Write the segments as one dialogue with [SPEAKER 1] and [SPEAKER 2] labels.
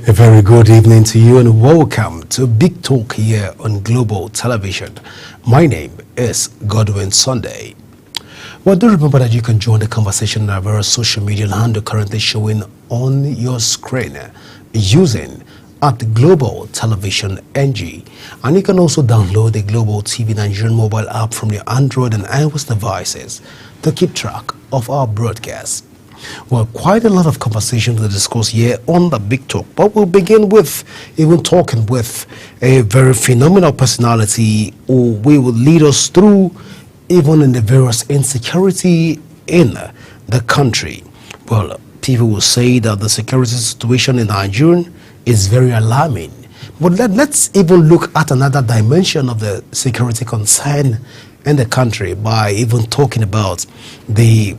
[SPEAKER 1] A very good evening to you and welcome to Big Talk here on Global Television. My name is Godwin Sunday. Well, do remember that you can join the conversation on our various social media handle currently showing on your screen using at Global Television NG. And you can also download the Global TV Nigerian mobile app from your Android and iOS devices to keep track of our broadcasts. Well, quite a lot of conversation to discuss here on the Big Talk, but we'll begin with even talking with a very phenomenal personality who will lead us through even in the various insecurity in the country. Well, people will say that the security situation in Nigeria is very alarming. But let's even look at another dimension of the security concern in the country by even talking about the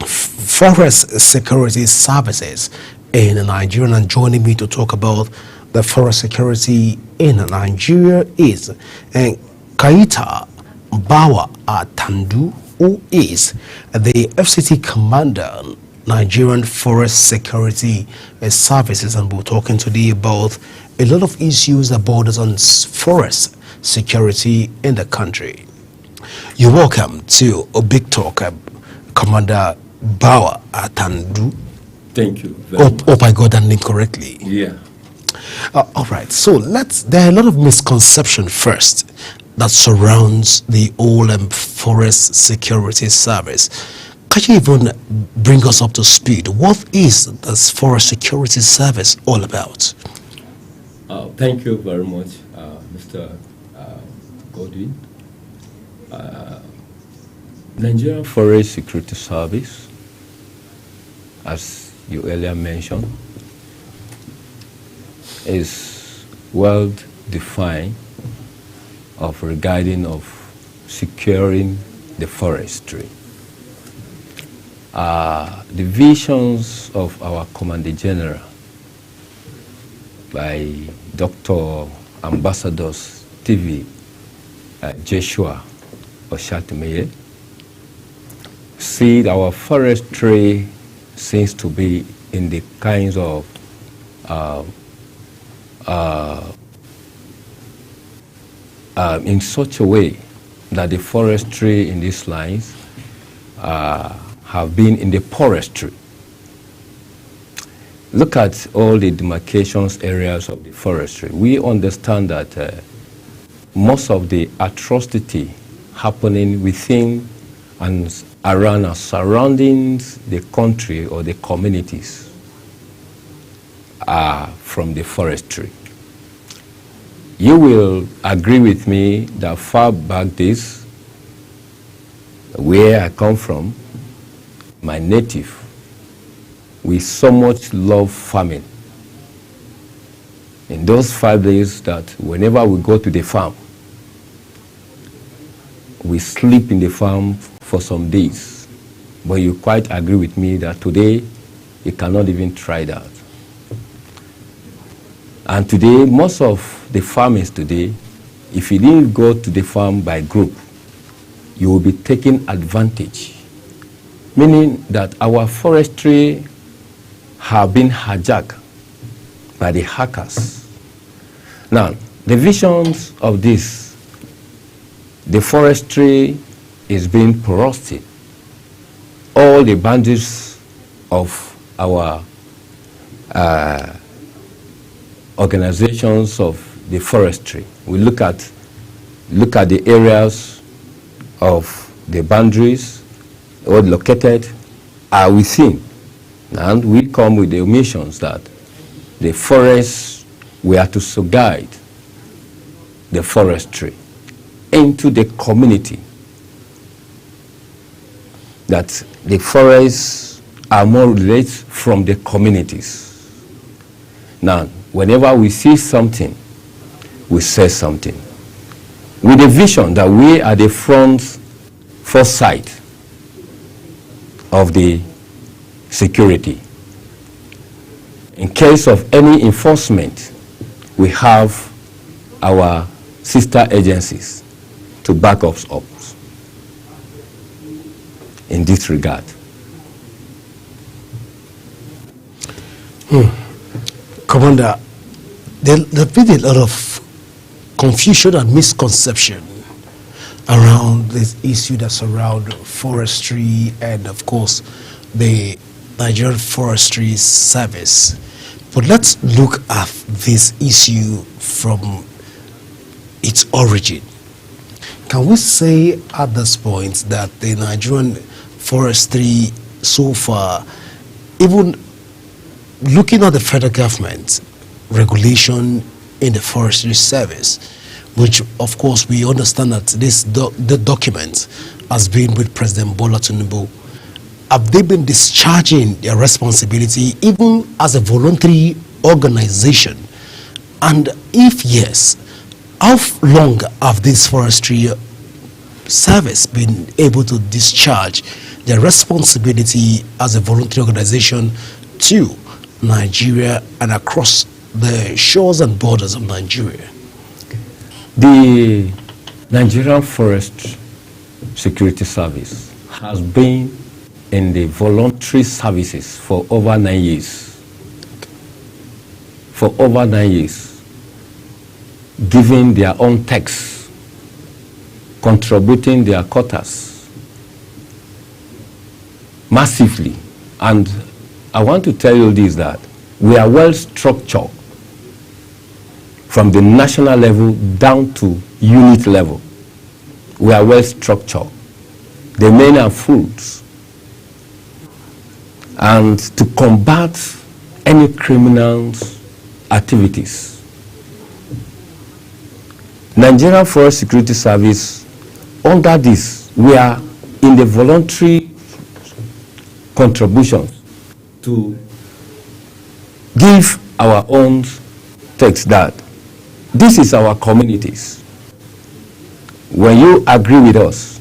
[SPEAKER 1] forest security services in Nigeria. And joining me to talk about the forest security in Nigeria is Kaita Bawa Atandu, who is the FCT commander, Nigerian Forest Security Services, and we're talking today about a lot of issues that borders on forest security in the country. You're welcome to a Big Talk, Commander Bawa Atandu.
[SPEAKER 2] Thank you very much.
[SPEAKER 1] Hope I got that name correctly.
[SPEAKER 2] Yeah.
[SPEAKER 1] All right. So there are a lot of misconception first that surrounds the whole forest security service. Can you even bring us up to speed? What is this forest security service all about?
[SPEAKER 2] Thank you very much, Mr. Godwin. Nigerian Forest Security Service, as you earlier mentioned, is well defined regarding of securing the forestry. The visions of our Commander General by Dr. Ambassador TV Joshua Oshatimeye see our forestry seems to be in the kinds of in such a way that the forestry in these lines have been in the forestry. Look at all the demarcations areas of the forestry. We understand that most of the atrocity happening within and around our surroundings, the country or the communities are from the forestry. You will agree with me that far back days, where I come from, my native, we so much love farming. In those 5 days that whenever we go to the farm, we sleep in the farm for some days. But you quite agree with me that today, you cannot even try that. And today, most of the farmers today, if you didn't go to the farm by group, you will be taken advantage. Meaning that our forestry have been hijacked by the hackers. Now, the visions of this, the forestry is being porosity. All the boundaries of our organizations of the forestry. We look at the areas of the boundaries or located are within. And we come with the missions that the forests, we are to guide the forestry into the community. That the forests are more related from the communities. Now, whenever we see something, we say something. With a vision that we are the foresight of the security. In case of any enforcement, we have our sister agencies to back us up in this regard.
[SPEAKER 1] Commander, there's been a lot of confusion and misconception around this issue that surround forestry and, of course, the Nigerian Forestry Service. But let's look at this issue from its origin. Can we say at this point that the Nigerian forestry so far, even looking at the federal government regulation in the forestry service, which of course we understand that the document has been with President Bola Tinubu, have they been discharging their responsibility even as a voluntary organization? And if yes, how long have this forestry service been able to discharge their responsibility as a voluntary organization to Nigeria and across the shores and borders of Nigeria?
[SPEAKER 2] The Nigerian Forest Security Service has been in the voluntary services for over 9 years. For over 9 years, giving their own tax, contributing their quotas massively. And I want to tell you this, that we are well structured from the national level down to unit level. We are well structured. The men are fools. And to combat any criminal activities, Nigerian Forest Security Service, under this, we are in the voluntary contributions to give our own text that this is our communities. When you agree with us,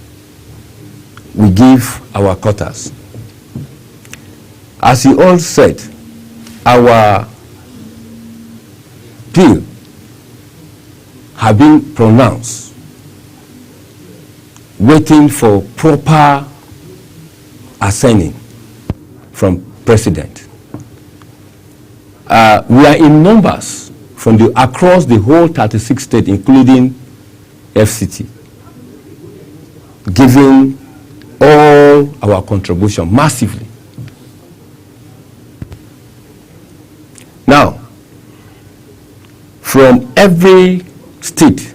[SPEAKER 2] we give our quotas. As you all said, our bill have been pronounced, waiting for proper assigning from President. We are in numbers from across the whole 36 states, including FCT, giving all our contribution massively. Now, from every state,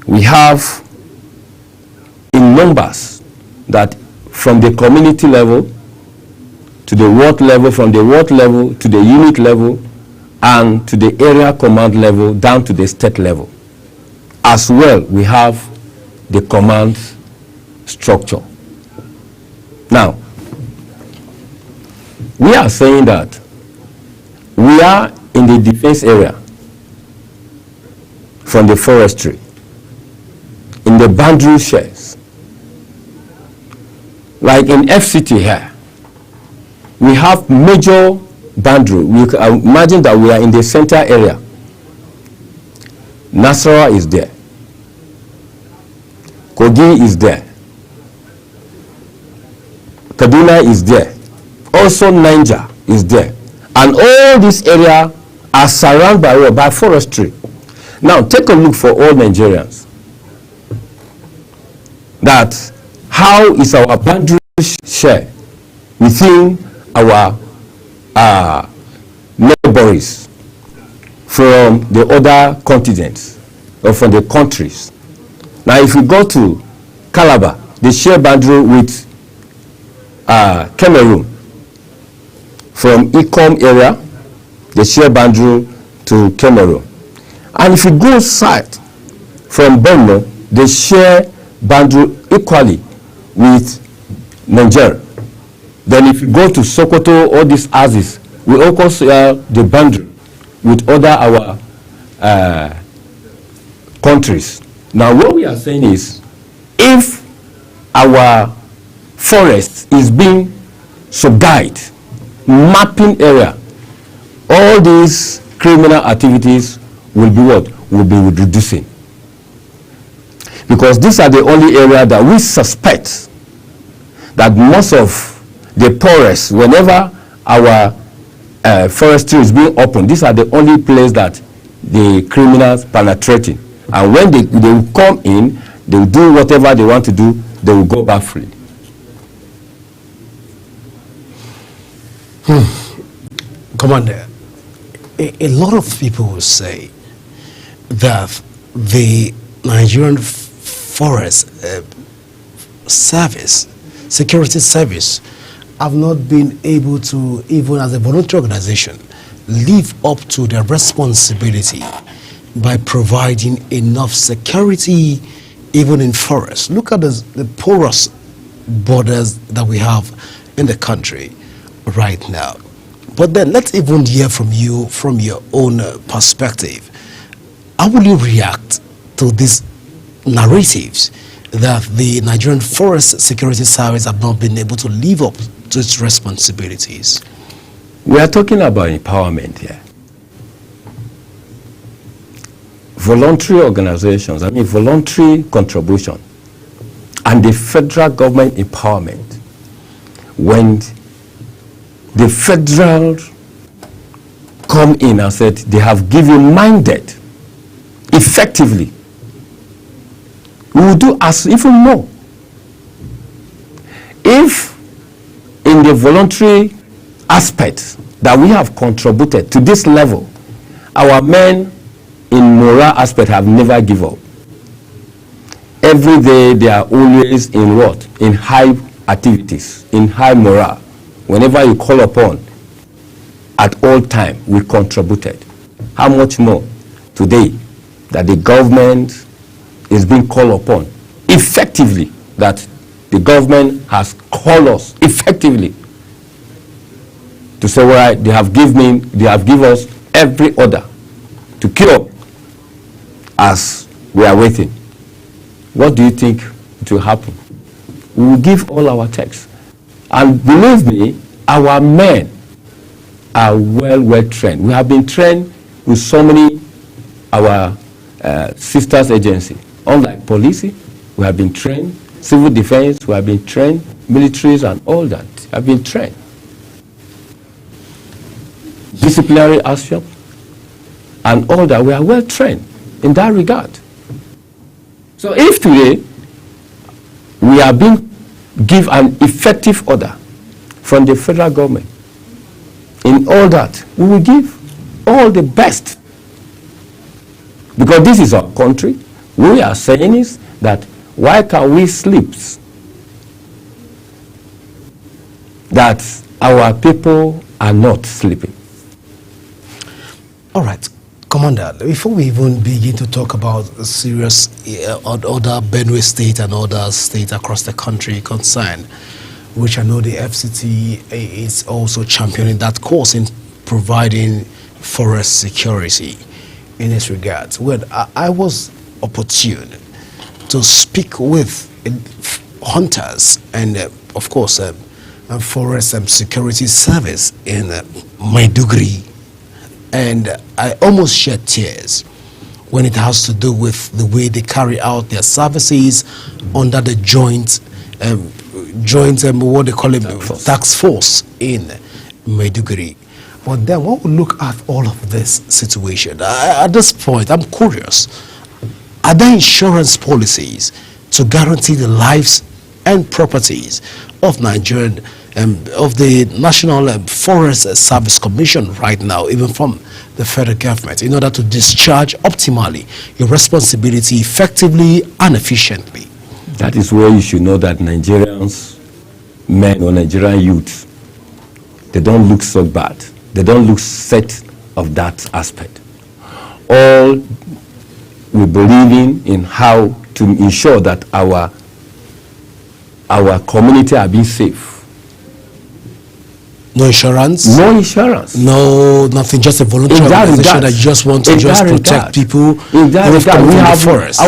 [SPEAKER 2] we have in numbers that from the community level to the ward level, from the ward level to the unit level, and to the area command level down to the state level. As well, we have the command structure. Now, we are saying that we are in the defense area from the forestry, in the boundary shares. Like in FCT here, we have major boundary. We can imagine that we are in the center area. Nasarawa is there. Kogi is there. Kaduna is there. Also Niger is there. And all this area are surrounded by forestry. Now take a look for all Nigerians. That how is our boundary share within our neighbors from the other continents or from the countries. Now if you go to Calabar, they share boundary with Cameroon. From Ikom area, they share boundary to Cameroon. And if you go south from Borno, they share boundary equally with Nigeria. Then if you go to Sokoto, all these houses, we also share the boundary with other our countries. Now what we are saying is, if our forest is being subdivided, mapping area, all these criminal activities will be what? Will be reducing. Because these are the only area that we suspect that most of the poorest, whenever our forestry is being opened, these are the only places that the criminals penetrating. And when they will come in, they will do whatever they want to do, they will go back free.
[SPEAKER 1] Commander, a lot of people will say that the Nigerian Forest Service, Security Service, have not been able to, even as a voluntary organization, live up to their responsibility by providing enough security even in forests. Look at the porous borders that we have in the country right now. But then let's even hear from you, from your own perspective. How will you react to these narratives that the Nigerian Forest Security Service have not been able to live up to its responsibilities?
[SPEAKER 2] We are talking about empowerment here. Voluntary organizations, voluntary contribution, and the federal government empowerment. When the federal come in and said they have given mandate effectively, we will do as even more. If in the voluntary aspect that we have contributed to this level, our men in moral aspect have never give up. Every day they are always in what? In high activities, in high morale. Whenever you call upon, at all time, we contributed. How much more today that the government is being called upon effectively, that the government has called us effectively to say, well, they have given us every order to queue up as we are waiting. What do you think it will happen? We will give all our texts. And believe me, our men are well trained. We have been trained with so many our sisters agency. Unlike police, we have been trained. Civil defense, we have been trained. Militaries and all that have been trained. Disciplinary action and all that, we are well trained in that regard. So if today we are being give an effective order from the federal government in all that, we will give all the best. Because this is our country. We are saying is that why can we sleep that our people are not sleeping?
[SPEAKER 1] All right, Commander, before we even begin to talk about serious other Benue State and other states across the country concerned, which I know the FCT is also championing that course in providing forest security in this regard. Well, I was opportune to speak with hunters and, of course, forest security service in Maiduguri. And I almost shed tears when it has to do with the way they carry out their services under the joint, what they call it, task force in Maiduguri. But then when we look at all of this situation, at this point, I'm curious, are there insurance policies to guarantee the lives and properties of Nigerian of the National Forest Service Commission right now, even from the federal government, in order to discharge optimally your responsibility effectively and efficiently?
[SPEAKER 2] That is where you should know that Nigerians, men or Nigerian youths, they don't look so bad. They don't look set of that aspect. All we believe in how to ensure that our community are being safe.
[SPEAKER 1] No insurance?
[SPEAKER 2] No insurance.
[SPEAKER 1] No, nothing, just a voluntary organization that just want to just protect people
[SPEAKER 2] in that regard,
[SPEAKER 1] we have forest.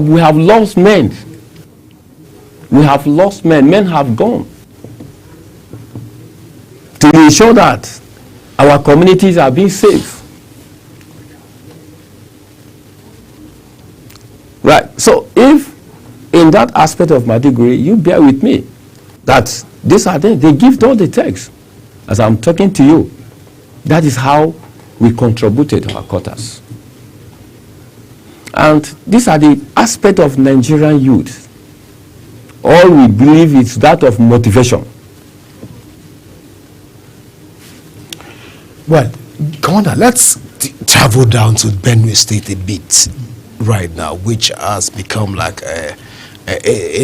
[SPEAKER 2] We have lost men. We have lost men. Men have gone. To ensure that our communities are being safe. Right. So if in that aspect of my degree, you bear with me, that these are them, they give all the text. As I'm talking to you, That is how we contributed to our quotas. And these are the aspects of Nigerian youth. All we believe is that of motivation.
[SPEAKER 1] Well, Commander, let's travel down to Benue State a bit right now, which has become like a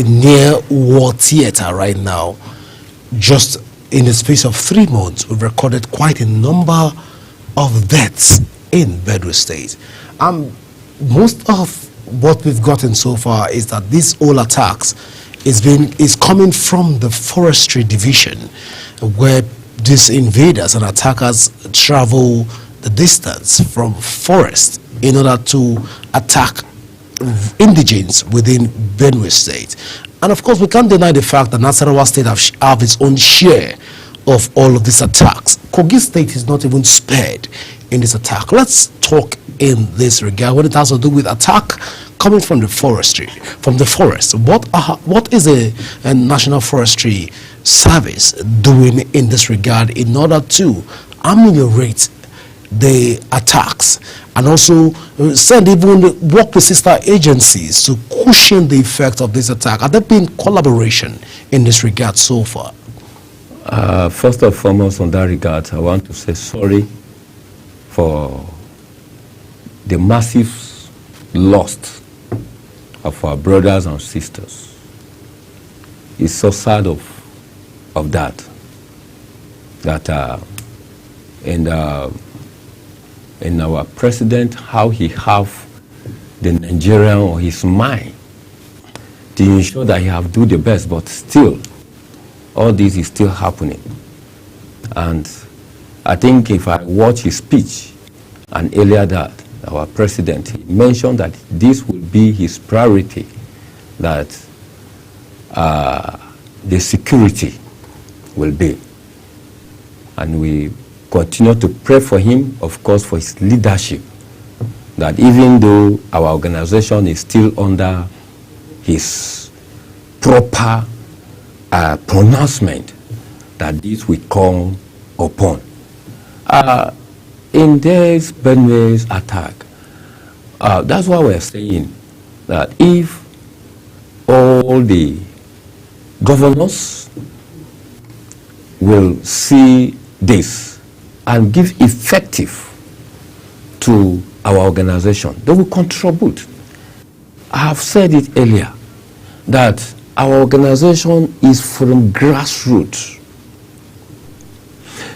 [SPEAKER 1] near war theater right now. Just in the space of 3 months, we've recorded quite a number of deaths in Benue State. Most of what we've gotten so far is that these all attacks is coming from the forestry division, where these invaders and attackers travel the distance from forest in order to attack indigents within Benue State. And of course, we can't deny the fact that Nasarawa State have its own share of all of these attacks. Kogi State is not even spared in this attack. Let's talk in this regard when it has to do with attack coming from the forest. What is a National Forestry Service doing in this regard in order to ameliorate the attacks and also work with sister agencies to cushion the effect of this attack? Have there been collaboration in this regard so far?
[SPEAKER 2] First and foremost, on that regard, I want to say sorry for the massive loss of our brothers and sisters. It's so sad of that in our president, how he have the Nigerian on his mind to ensure that he have do the best, but still all this is still happening. And I think if I watch his speech and earlier that our president, he mentioned that this will be his priority, that the security will be. And we continue to pray for him, of course, for his leadership, that even though our organization is still under his proper pronouncement, that this will come upon. In this Benue's attack, that's why we're saying that if all the governors will see this and give effective to our organization, they will contribute. I have said it earlier that our organization is from grassroots.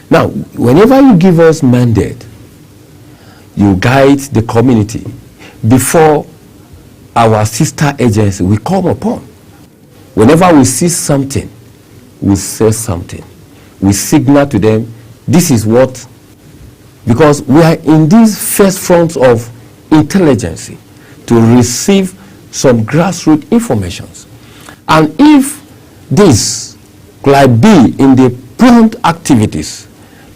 [SPEAKER 2] Now, whenever you give us mandate, you guide the community before our sister agency we come upon. Whenever we see something, we say something. We signal to them, this is what, because we are in these first fronts of intelligence to receive some grassroots informations. And if this could be in the prompt activities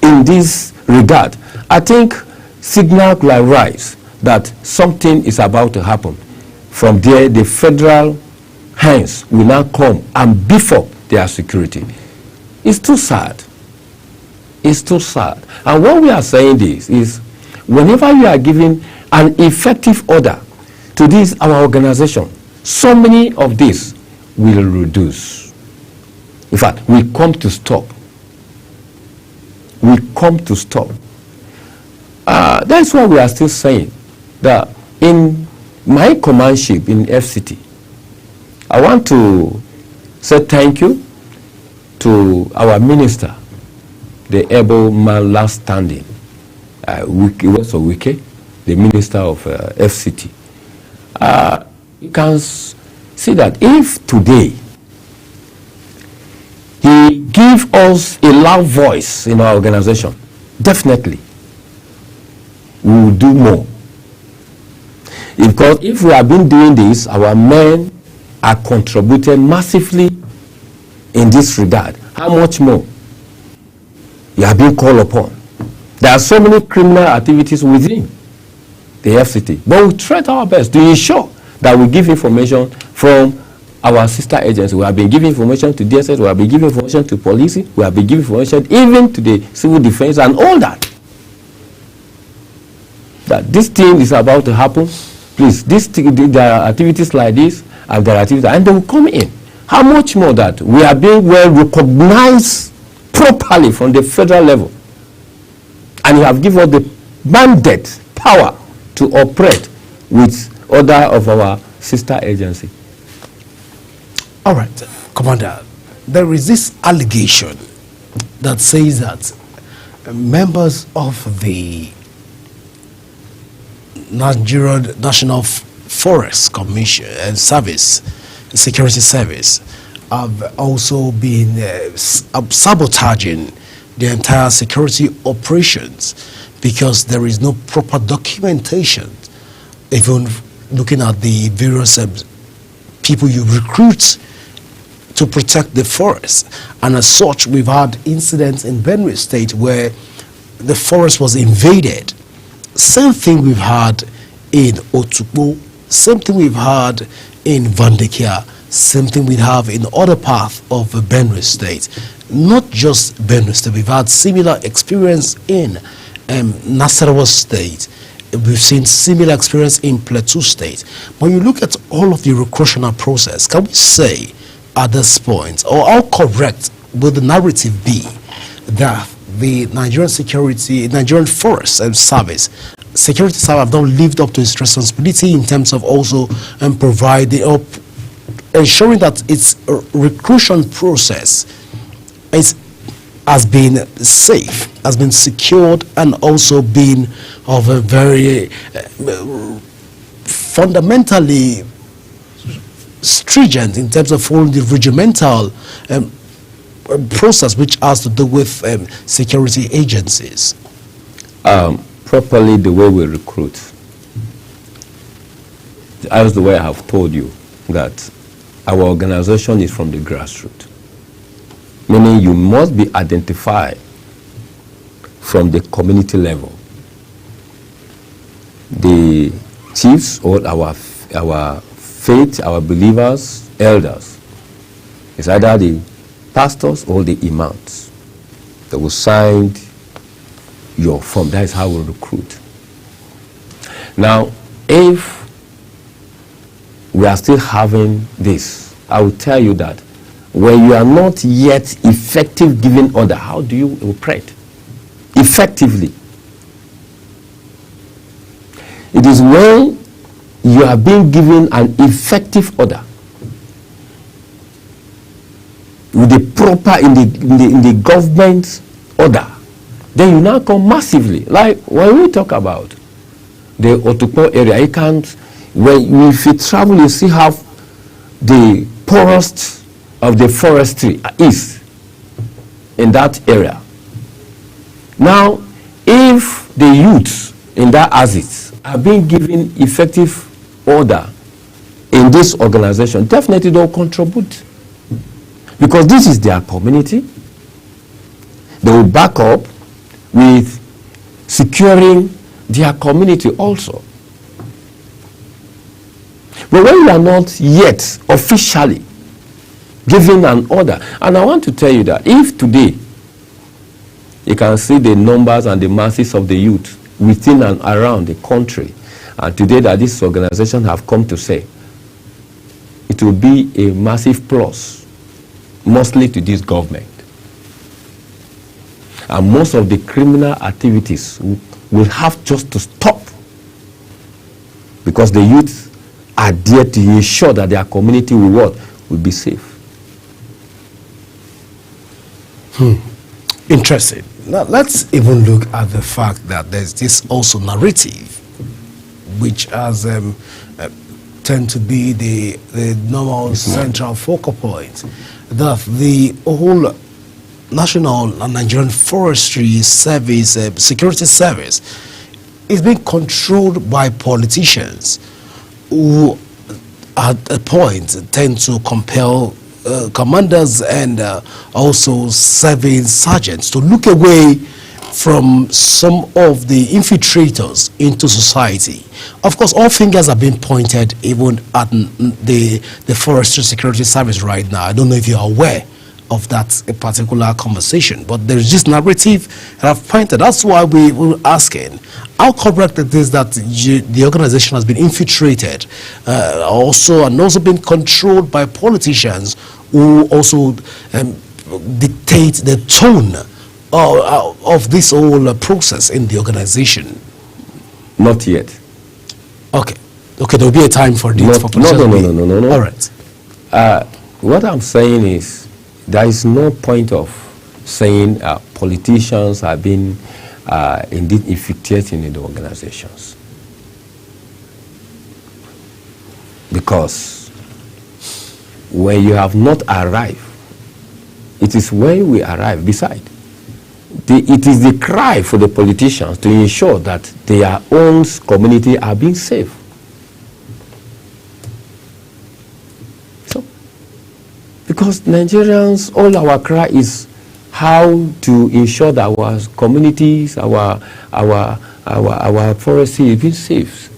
[SPEAKER 2] in this regard, I think signal could rise that something is about to happen. From there, the federal hands will now come and beef up their security. It's too sad. It's too sad. And what we are saying this is, whenever you are giving an effective order to this, our organization, so many of this will reduce. In fact, we come to stop. We come to stop. That's why we are still saying that in my commandship in FCT, I want to say thank you to our minister, the able man last standing, Wike, the minister of FCT. You can see that if today he give us a loud voice in our organization, definitely we will do more. Because if we have been doing this, our men are contributing massively in this regard. How much more you have been called upon? There are so many criminal activities within the FCT, but we try our best to ensure that we give information from our sister agency. We have been giving information to DSS, we have been giving information to police, we have been giving information even to the civil defense and all that. that this thing is about to happen. Please, there are activities like this, and there are activities, and they will come in. How much more that we are being well recognized properly from the federal level, and you have given us the mandate, power to operate with other of our sister agency.
[SPEAKER 1] All right, Commander, there is this allegation that says that members of the Nigerian National Forest Commission and Service, Security Service, have also been sabotaging the entire security operations because there is no proper documentation. Even looking at the various people you recruit to protect the forest, and as such, we've had incidents in Benue State where the forest was invaded. Same thing we've had in Otukpo, same thing we've had in Vandekia, same thing we have in other parts of Benue State. Not just Benue State, we've had similar experience in Nasarawa State. We've seen similar experience in Plateau State. When you look at all of the recruitment process, can we say at this point, or how correct will the narrative be that the Nigerian Forest Service, Security Service have not lived up to its responsibility in terms of also providing or ensuring that its recruitment process has been safe, has been secured, and also been of a very fundamentally stringent in terms of following the regimental process which has to do with security agencies?
[SPEAKER 2] Properly, the way we recruit, as the way I have told you, that our organization is from the grassroots, meaning you must be identified from the community level. The chiefs or our faith, our believers, elders, it's either the pastors or the imams that will sign your form. That is how we recruit. Now, if we are still having this, I will tell you that when you are not yet effective giving order, how do you operate effectively? It is when you are being given an effective order with the proper in the government order, then you now come massively. Like when we talk about the Otukpo area, you can't, if you travel, you see how the poorest of the forestry is in that area. Now, if the youths in that assets are being given effective order in this organization, definitely they'll contribute, because this is their community. They will back up with securing their community also. But when you are not yet officially given an order, and I want to tell you that if today you can see the numbers and the masses of the youth within and around the country, and today that this organization have come to say, it will be a massive plus, mostly to this government. And most of the criminal activities will have just to stop, because the youth are there to ensure that their community will be safe.
[SPEAKER 1] Interesting. Now let's even look at the fact that there's this also narrative which has tend to be the normal central focal point, that the whole National and Nigerian Forestry Service, Security Service, is being controlled by politicians who at a point tend to compel commanders and also serving sergeants to look away from some of the infiltrators into society. Of course, all fingers are being pointed even at the Forestry Security Service right now. I don't know if you're aware of that particular conversation. But there is this narrative that I've pointed. That's why we were asking how correct it is that the organization has been infiltrated, and also been controlled by politicians who also dictate the tone of this whole process in the organization.
[SPEAKER 2] Not yet.
[SPEAKER 1] Okay, there will be a time for this.
[SPEAKER 2] No.
[SPEAKER 1] All right.
[SPEAKER 2] What I'm saying is, there is no point of saying politicians have been indeed infiltrating in the organizations, because when you have not arrived, it is when we arrive. Beside, it is the cry for the politicians to ensure that their own community are being safe. So, because Nigerians, all our cry is how to ensure that our communities, our forestry is being safe.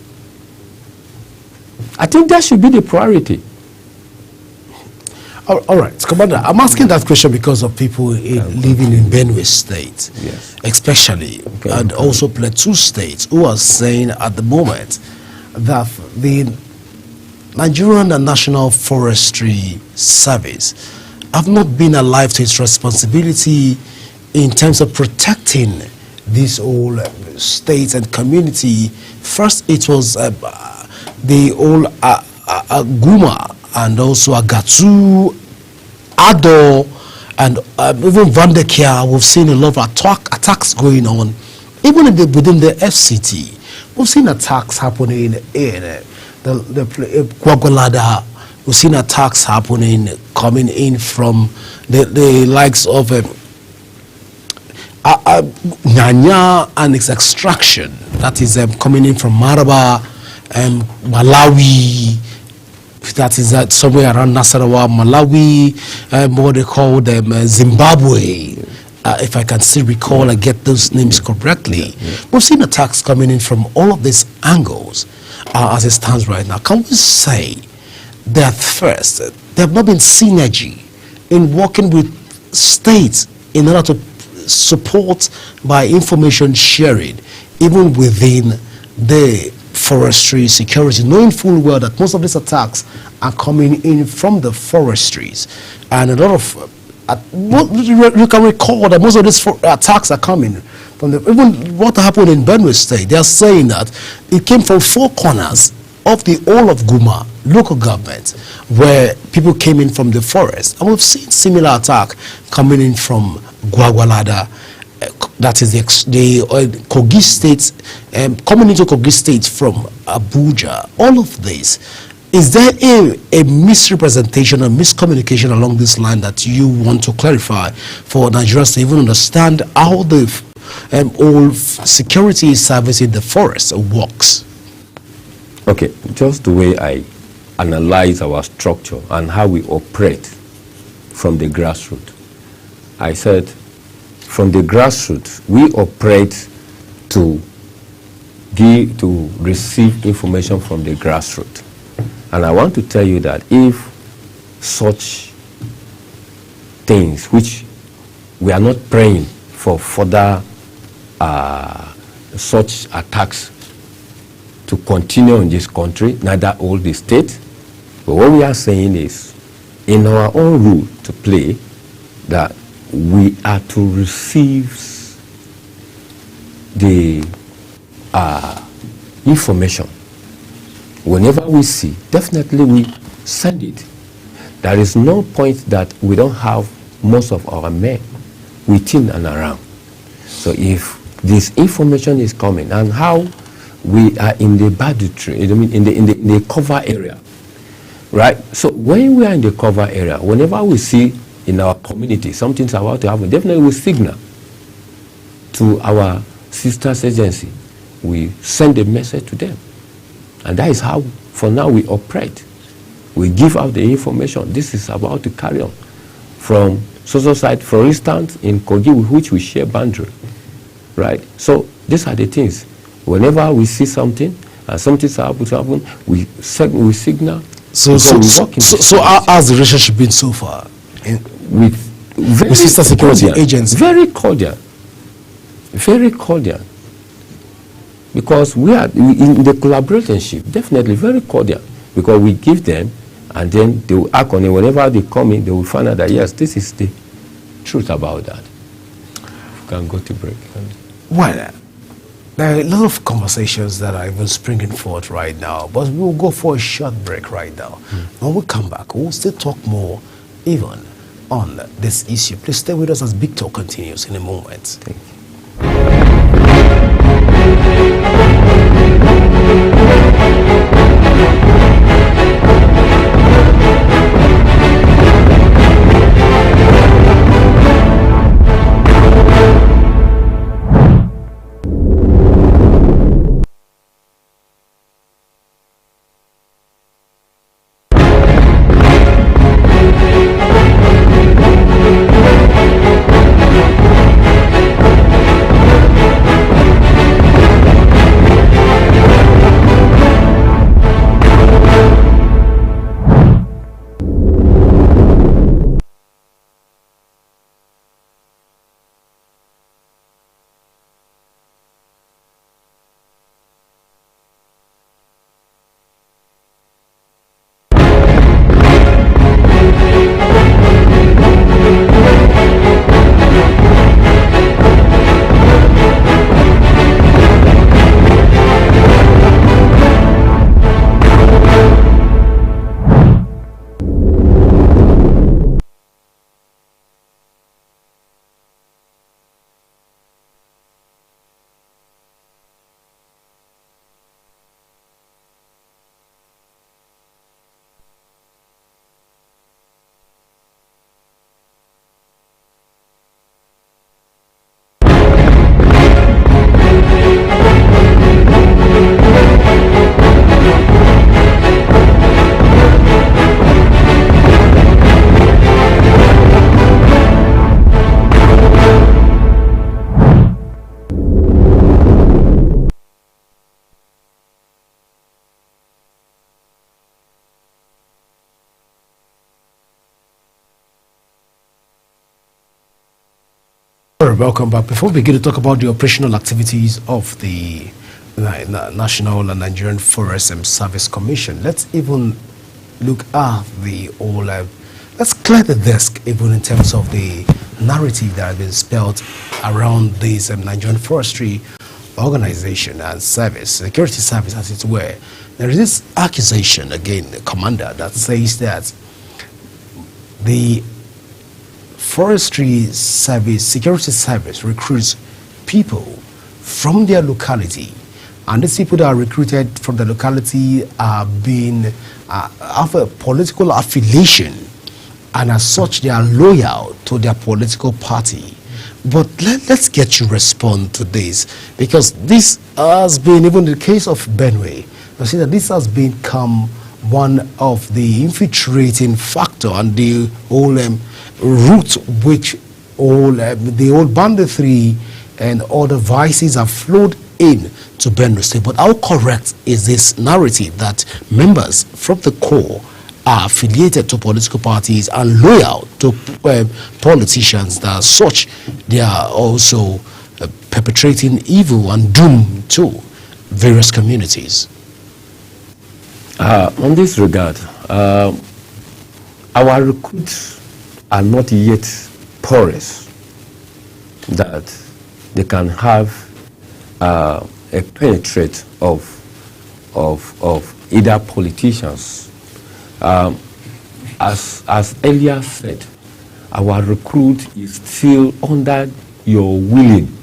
[SPEAKER 2] I think that should be the priority.
[SPEAKER 1] All right, Commander, I'm asking that question because of people living in Benue State,
[SPEAKER 2] yes,
[SPEAKER 1] especially, and also Plateau State, who are saying at the moment that the Nigerian National Forestry Service have not been alive to its responsibility in terms of protecting this whole state and community. First, it was the old Guma, and also Agatu, Ado, and even Vandekia. We've seen a lot of attacks going on, even within the FCT. We've seen attacks happening in the Gwagwalada. We've seen attacks coming in from the likes of Nyanya and its extraction. That is coming in from Maraba, Malawi. That is somewhere around Nasarawa, Malawi, what they call them, Zimbabwe. If I can still recall, I get those names correctly. We've seen attacks coming in from all of these angles as it stands right now. Can we say that first, there have not been synergy in working with states in order to support by information sharing, even within the forestry security, knowing full well that most of these attacks are coming in from the forestries, and a lot of you can recall that most of these attacks are coming from even what happened in Benue State. They are saying that it came from four corners of the whole of Guma local government, where people came in from the forest, and we've seen similar attack coming in from Gwagwalada. That is the Kogi State, coming into Kogi State from Abuja. All of this, is there a misrepresentation or miscommunication along this line that you want to clarify for Nigerians to even understand how the whole security service in the forest works?
[SPEAKER 2] Okay, just the way I analyze our structure and how we operate from the grassroots. I said, from the grassroots, we operate to receive information from the grassroots. And I want to tell you that if such things, which we are not praying for further such attacks to continue in this country, neither all the state, but what we are saying is, in our own role to play, that we are to receive the information. Whenever we see, definitely we send it. There is no point that we don't have most of our men within and around. So if this information is coming, and how we are in the boundary, in the cover area, right? So when we are in the cover area, whenever we see in our community something's about to happen, definitely we signal to our sisters agency. We send a message to them, and that is how for now we operate. We give out the information. This is about to carry on from social side, for instance, in Kogi, with which we share boundary, right? So these are the things. Whenever we see something and something's about to happen, we signal.
[SPEAKER 1] So how has the relationship been so far?
[SPEAKER 2] With Very
[SPEAKER 1] with sister security
[SPEAKER 2] cordial,
[SPEAKER 1] agents?
[SPEAKER 2] Very cordial. Very cordial. Because we are in the collaborationship, definitely very cordial. Because we give them, and then they will act on it. Whenever they come in, they will find out that, yes, this is the truth about that. You can go to break.
[SPEAKER 1] Well, there are a lot of conversations that are even springing forth right now, but we'll go for a short break right now. When we come back, we'll still talk more even on this issue. Please stay with us as Big Talk continues in a moment.
[SPEAKER 2] Thank you.
[SPEAKER 1] Welcome back. Before we begin to talk about the operational activities of the National and Nigerian Forest and Service Commission, let's even look at the whole, let's clear the desk even in terms of the narrative that has been spelled around this Nigerian Forestry Organization and Service, Security Service as it were. There is this accusation, again, the commander, that says that the Forestry Service, Security Service recruits people from their locality, and these people that are recruited from the locality are being have a political affiliation, and as such they are loyal to their political party. But let's get you respond to this, because this has been, even in the case of Benue, you see that this has become one of the infiltrating factor and the whole route which all the old banditry and other vices have flowed in to Benue State. But how correct is this narrative that members from the core are affiliated to political parties and loyal to politicians, that such they are also perpetrating evil and doom to various communities?
[SPEAKER 2] On this regard, our recruits are not yet porous that they can have a penetrate of either politicians. As earlier said, our recruit is still under your willing,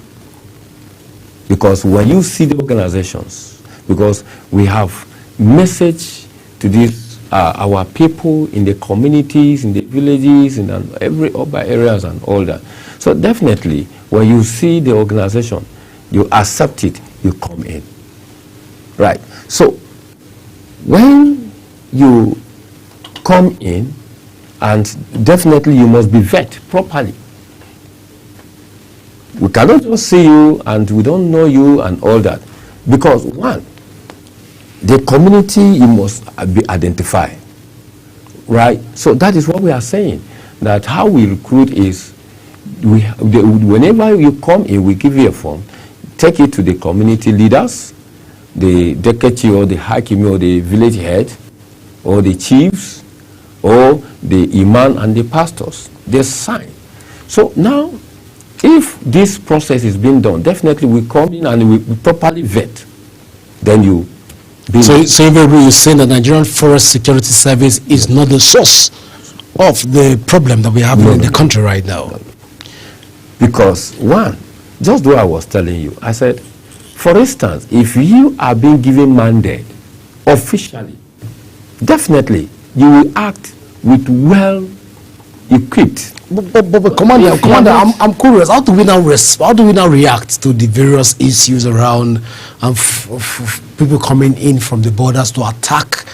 [SPEAKER 2] because when you see the organizations, because we have message to these our people in the communities, in the villages, in every urban areas and all that. So definitely, when you see the organization, you accept it, you come in. Right. So when you come in, and definitely you must be vetted properly. We cannot just see you and we don't know you and all that, because one, the community, you must be identified, right? So that is what we are saying, that how we recruit is whenever you come in, we give you a form. Take it to the community leaders, the Deketi or the Hakimi or the village head, or the chiefs, or the imam and the pastors. They sign. So now, if this process is being done, definitely we come in and we properly vet. Then you.
[SPEAKER 1] So invariably you're saying that Nigerian Forest Security Service is not the source of the problem that we have in the country right now.
[SPEAKER 2] Because one, just though I was telling you, I said, for instance, if you are being given mandate officially, definitely you will act with well equipped.
[SPEAKER 1] But Commander, I'm curious. How do we now react to the various issues around people coming in from the borders to attack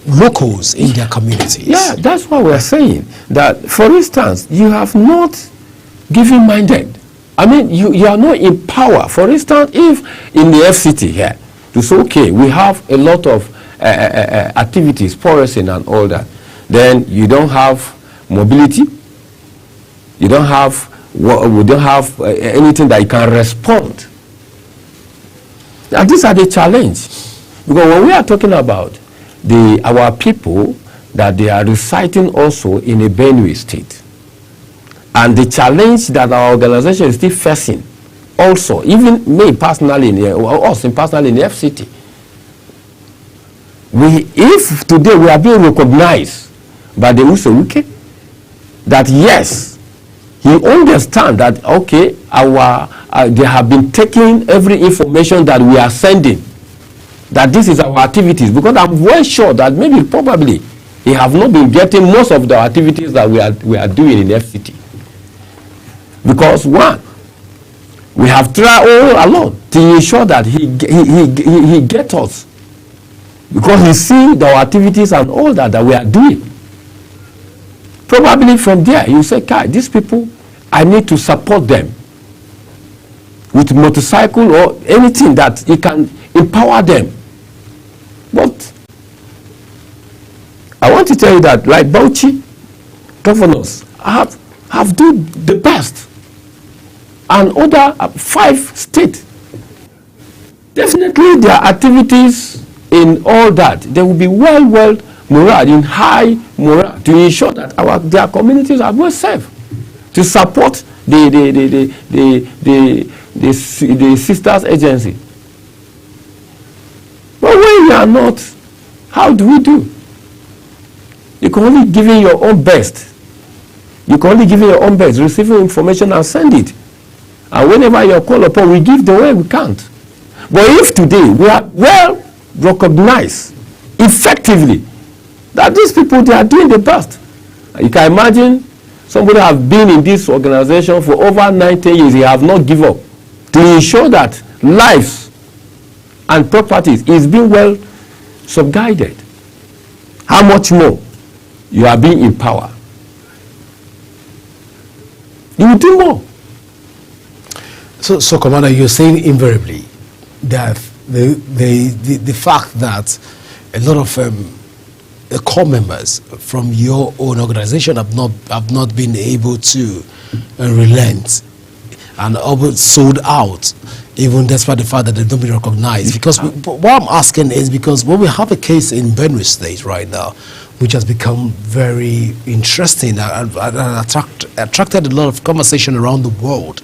[SPEAKER 1] locals in their communities?
[SPEAKER 2] Yeah, that's what we're saying. That, for instance, you have not given mandate. I mean, you are not in power. For instance, if in the FCT here, to say, okay, we have a lot of activities, foraging and all that, then you don't have mobility, we don't have anything that you can respond. And these are the challenge. Because when we are talking about our people, that they are residing also in a Benue state, and the challenge that our organization is still facing, also, even me personally, personally in the FCT, if today we are being recognized by the Usewike, that yes, he understands that, okay, they have been taking every information that we are sending, that this is our activities, because I'm very sure that maybe probably he have not been getting most of the activities that we are doing in FCT. Because one, we have tried all along to ensure that he gets us, because he sees our activities and all that we are doing. Probably from there, you say, Kai, these people, I need to support them with motorcycle or anything that he can empower them. But I want to tell you that, like Bauchi, governors have done the best, and other 5 states, definitely their activities in all that, they will be well morale, in high morale, to ensure that their communities are well safe, to support the sisters agency. But when you are not, how do we do? You can only give in your own best. You can only give in your own best, receiving information and send it. And whenever you're called upon, we give the way we can't. But if today we are well recognized effectively that these people, they are doing the best. You can imagine somebody have been in this organization for over 90 years, he have not given up to ensure that lives and properties is being well subguided. How much more you are being in power? You will do more.
[SPEAKER 1] So Commander, you're saying invariably that the fact that a lot of core members from your own organization have not been able to relent and almost sold out, even despite the fact that they don't be recognized. Because what I'm asking is because when we have a case in Benue State right now, which has become very interesting and attracted a lot of conversation around the world,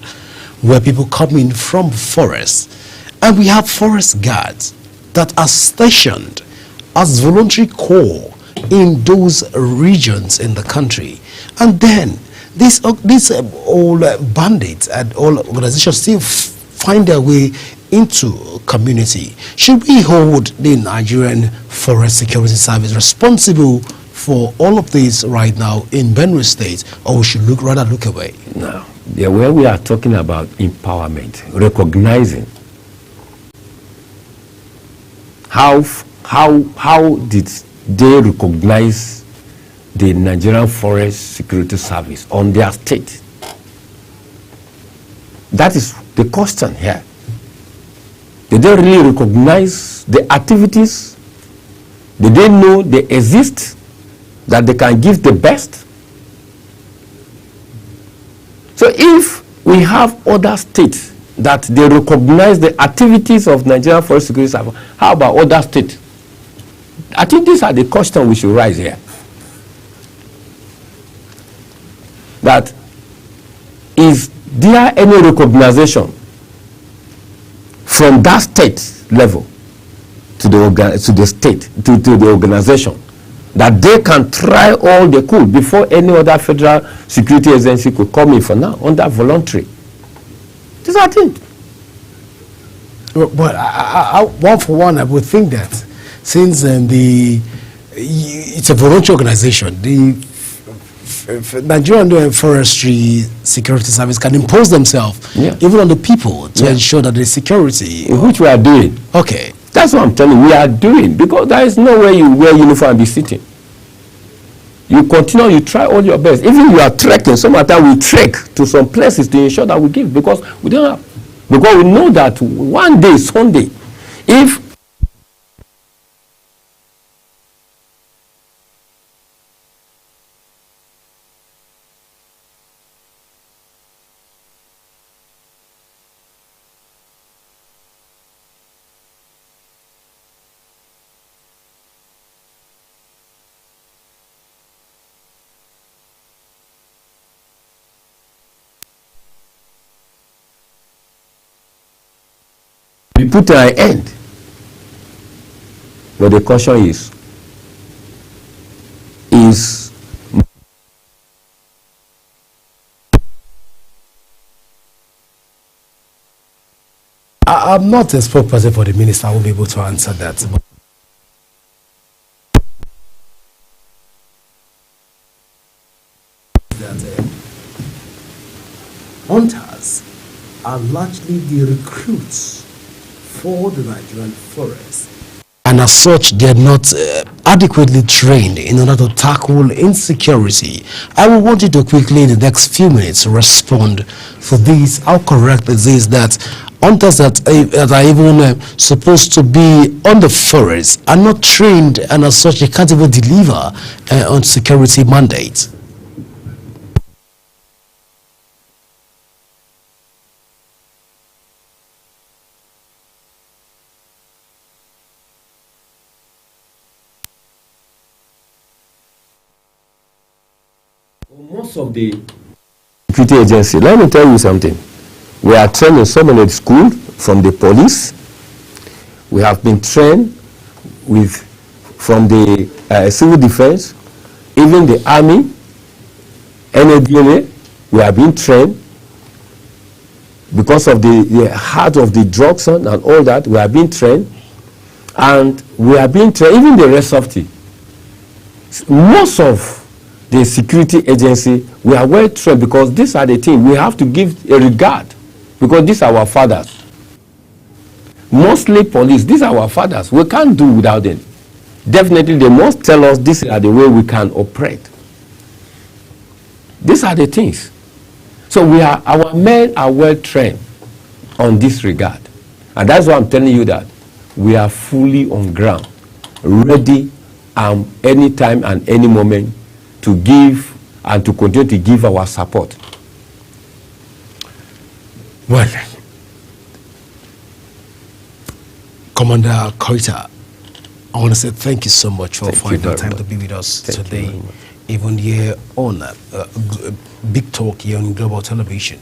[SPEAKER 1] where people come in from forests, and we have forest guards that are stationed as voluntary corps in those regions in the country, and then these all bandits and all organizations still find their way into community. Should we hold the Nigerian Forest Security Service responsible for all of this right now in Benue State, or we should rather look away?
[SPEAKER 2] No. Yeah, where we are talking about empowerment, recognizing how did they recognize the Nigerian Forest Security Service on their state? That is the question here. Did they really recognize the activities? Did they know they exist, that they can give the best? So if we have other states that they recognize the activities of Nigerian Forest Security Service, how about other states? I think these are the questions we should raise here. That is there any recognition from that state level to the state, to the organization, that they can try all they could before any other federal security agency could come in for now under voluntary? These are things.
[SPEAKER 1] But one for one, I would think that since it's a voluntary organization, the Nigerian Forestry Security Service can impose themselves even on the people to ensure that the security.
[SPEAKER 2] Which we are doing.
[SPEAKER 1] Okay.
[SPEAKER 2] That's what I'm telling you, we are doing, because there is no way you wear uniform and be sitting. You continue, you try all your best. Even you are trekking, some of the time we trek to some places to ensure that we give, because we don't have, because we know that one day, Sunday, if we put an end, but the caution is
[SPEAKER 1] I'm not a spokesperson for the minister. I won't be able to answer that. Hunters are largely the recruits for the Nigerian forest, and as such they are not adequately trained in order to tackle insecurity. I will want you to quickly in the next few minutes respond for this. How correct is this that hunters that are even supposed to be on the forest are not trained, and as such they can't even deliver on security mandates?
[SPEAKER 2] Most of the security agency, let me tell you something. We are trained in so many schools, from the police. We have been trained from the civil defense, even the army, NADLA. We have been trained because of the heart of the drugs and all that. We have been trained, and we have been trained, even the rest of the. Most of the security agency, we are well trained, because these are the things we have to give a regard, because these are our fathers. Mostly police, these are our fathers. We can't do without them. Definitely they must tell us these are the way we can operate. These are the things. So our men are well trained on this regard. And that's why I'm telling you that we are fully on ground, ready anytime and any moment to give and to continue to give our support.
[SPEAKER 1] Well, Commander Koita, I want to say thank you so much for finding the time to be with us today, even here on Big Talk here on Global Television.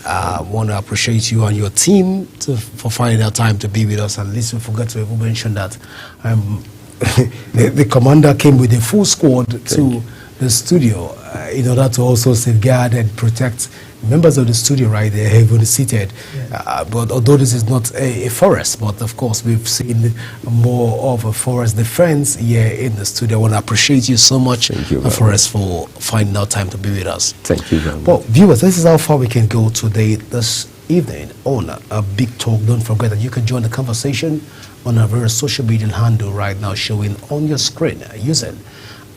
[SPEAKER 1] I want to appreciate you and your team for finding that time to be with us. And at least we forgot to even mention that the commander came with a full squad to the studio in order to also safeguard and protect members of the studio right there, heavily seated. But although this is not a forest, but of course we've seen more of a forest defense here in the studio. I want to appreciate you so much, Forest, for finding out time to be with us.
[SPEAKER 2] Thank you very much.
[SPEAKER 1] Well, viewers, this is how far we can go today, this evening on a Big Talk. Don't forget that you can join the conversation on our various social media handle right now showing on your screen using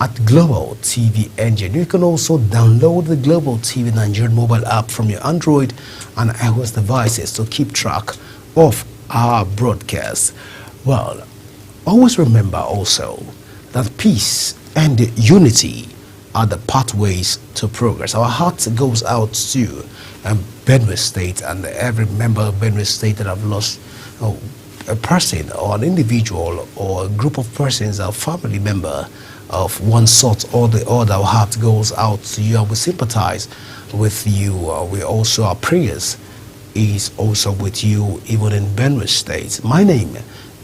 [SPEAKER 1] at Global TV Engine. You can also download the Global TV Nigerian mobile app from your Android and iOS devices to keep track of our broadcast. Well, always remember also that peace and unity are the pathways to progress. Our heart goes out to Benue State and every member of Benue State that have lost a person or an individual or a group of persons, a family member of one sort or the other. Our heart goes out to you and we sympathize with you. We also, our prayers is also with you even in Benue State. My name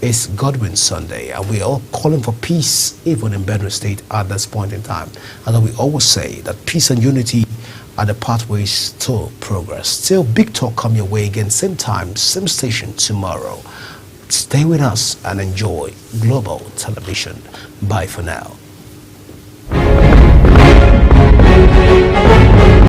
[SPEAKER 1] is Godwin Sunday and we are all calling for peace even in Benue State at this point in time. And we always say that peace and unity are the pathways to progress. Still, big talk come your way again, same time, same station tomorrow. Stay with us and enjoy Global Television. Bye for now.